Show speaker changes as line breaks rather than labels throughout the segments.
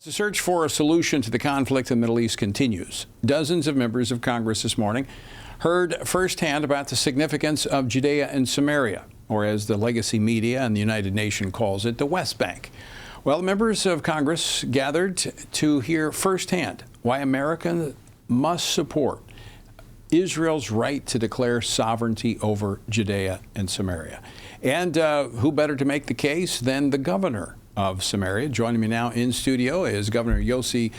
The search for a solution to the conflict in the Middle East continues. Dozens of members of Congress this morning heard firsthand about the significance of Judea and Samaria, or as the legacy media and the United Nations calls it, the West Bank. Well, members of Congress gathered to hear firsthand why America must support Israel's right to declare sovereignty over Judea and Samaria. And who better to make the case than the governor of Samaria? Joining me now in studio is Governor Yossi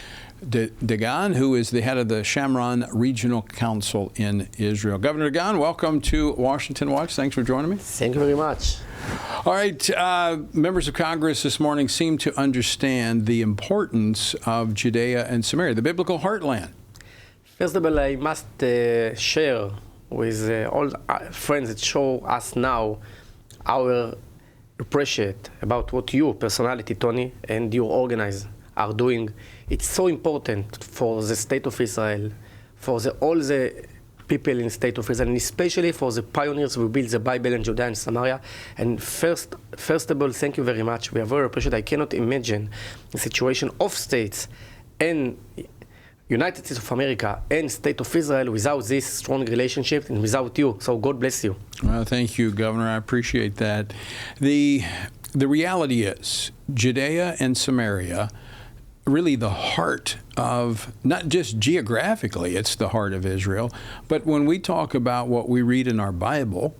Dagan, who is the head of the Shomron Regional Council in Israel. Governor Dagan, welcome to Washington Watch. Thanks for joining me.
Thank you very much.
All right, members of Congress this morning seem to understand the importance of Judea and Samaria, the biblical heartland.
First of all, I must share with all friends that show us now our appreciate about what you, personality, Tony, and your organizers are doing. It's so important for the state of Israel, for all the people in the state of Israel, and especially for the pioneers who built the Bible in Judea and Samaria. And first of all, thank you very much. We are very appreciative. I cannot imagine the situation of states and United States of America and State of Israel without this strong relationship and without you. So God bless you.
Well, thank you, Governor. I appreciate that. The reality is Judea and Samaria, really the heart of, not just geographically, it's the heart of Israel, but when we talk about what we read in our Bible,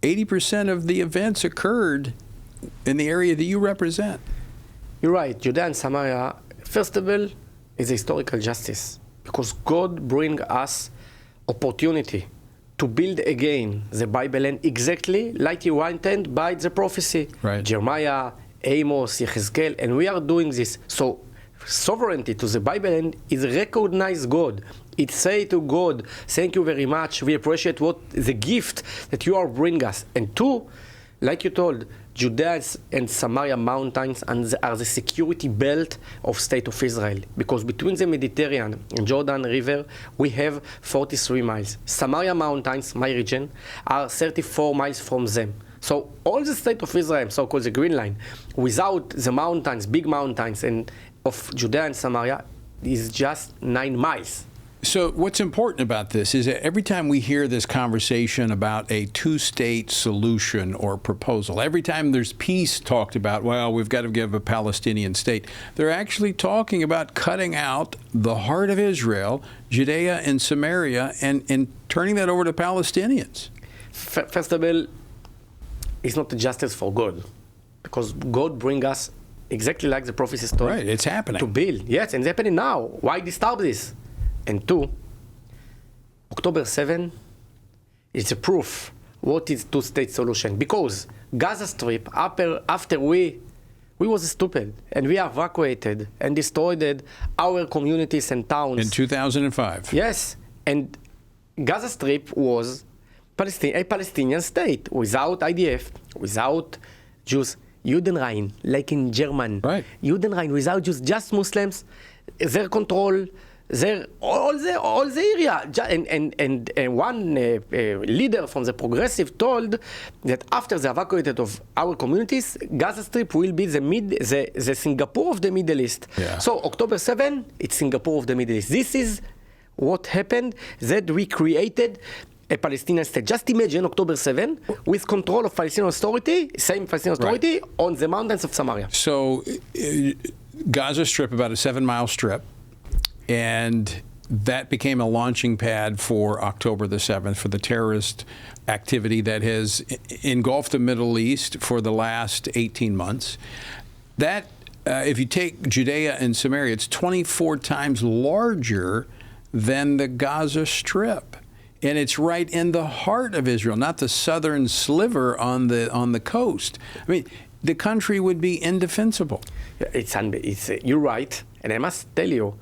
80% of the events occurred in the area that you represent.
You're right. Judea and Samaria, first of all, is historical justice, because God bring us opportunity to build again the Bible land exactly like He wanted by the prophecy.
Right.
Jeremiah, Amos, Yechezkel, and we are doing this. So sovereignty to the Bible land is recognize God. It say to God, thank you very much. We appreciate what the gift that you are bring us. And two, like you told, Judea and Samaria mountains are the security belt of state of Israel, because between the Mediterranean and Jordan River we have 43 miles. Samaria mountains, my region, are 34 miles from them. So all the state of Israel, so-called the Green Line, without the mountains, big mountains, and of Judea and Samaria, is just 9 miles.
So what's important about this is that every time we hear this conversation about a two-state solution or proposal, every time there's peace talked about, well, we've got to give a Palestinian state, they're actually talking about cutting out the heart of Israel, Judea and Samaria, and turning that over to Palestinians.
First of all, it's not a justice for God, because God brings us exactly like the prophecy told.
Right, it's happening.
To build. Yes, and it's happening now. Why disturb this? And two, October 7 is a proof what is two-state solution. Because Gaza Strip, after we was stupid, and we evacuated and destroyed our communities and towns.
In 2005.
Yes, and Gaza Strip was a Palestinian state without IDF, without Jews. Judenrein, like in German.
Right.
Judenrein, without Jews, just Muslims, their control. All the area, and one leader from the progressive told that after the evacuation of our communities, Gaza Strip will be the Singapore of the Middle East.
Yeah.
So October 7, it's Singapore of the Middle East. This is what happened, that we created a Palestinian state. Just imagine October 7 with control of Palestinian Authority, same Palestinian Authority, right, on the mountains of Samaria.
So Gaza Strip, about a 7-mile strip, and that became a launching pad for October the 7th, for the terrorist activity that has engulfed the Middle East for the last 18 months. That, if you take Judea and Samaria, it's 24 times larger than the Gaza Strip. And it's right in the heart of Israel, not the southern sliver on the coast. I mean, the country would be indefensible.
You're right, and I must tell you,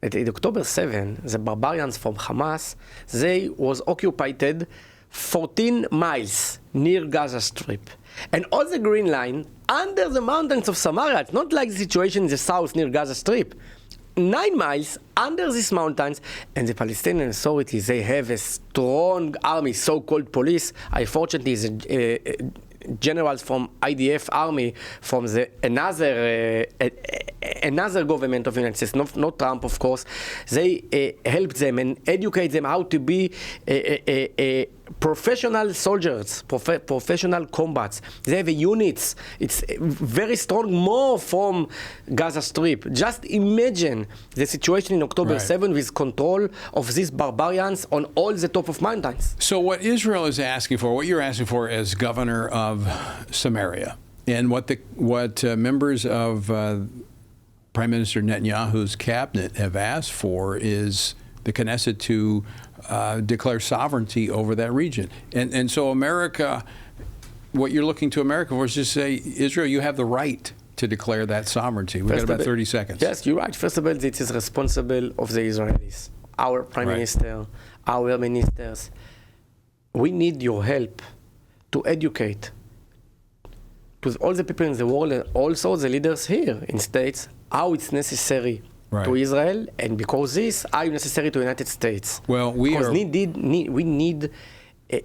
that in October 7, the barbarians from Hamas, they was occupied 14 miles near Gaza Strip. And all the Green Line, under the mountains of Samaria, it's not like the situation in the south near Gaza Strip. 9 miles under these mountains, and the Palestinian authorities, they have a strong army, so-called police. Unfortunately, generals from IDF army, from the another government of the United States, not Trump, of course. They help them and educate them how to be professional soldiers, professional combats. They have units. It's very strong, more from Gaza Strip. Just imagine the situation in October 7 with control of these barbarians on all the top of mountains.
So what Israel is asking for, what you're asking for as governor of Samaria, and what members of Prime Minister Netanyahu's cabinet have asked for is the Knesset to declare sovereignty over that region. And so America, what you're looking to America for is just say, Israel, you have the right to declare that sovereignty. We've got about 30 seconds.
Yes, you're right. First of all, it is responsible of the Israelis, our Prime Minister, our ministers. We need your help to educate to all the people in the world and also the leaders here in states how it's necessary to Israel, and because this are necessary to the United States.
Well, we
need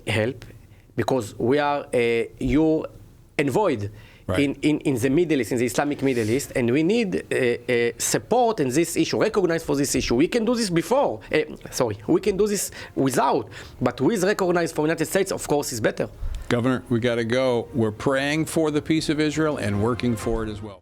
help because we are your envoyed in the Middle East, in the Islamic Middle East, and we need support in this issue, recognized for this issue. We can do this before, we can do this without, but with recognized for the United States, of course, is better.
Governor, we got to go. We're praying for the peace of Israel and working for it as well.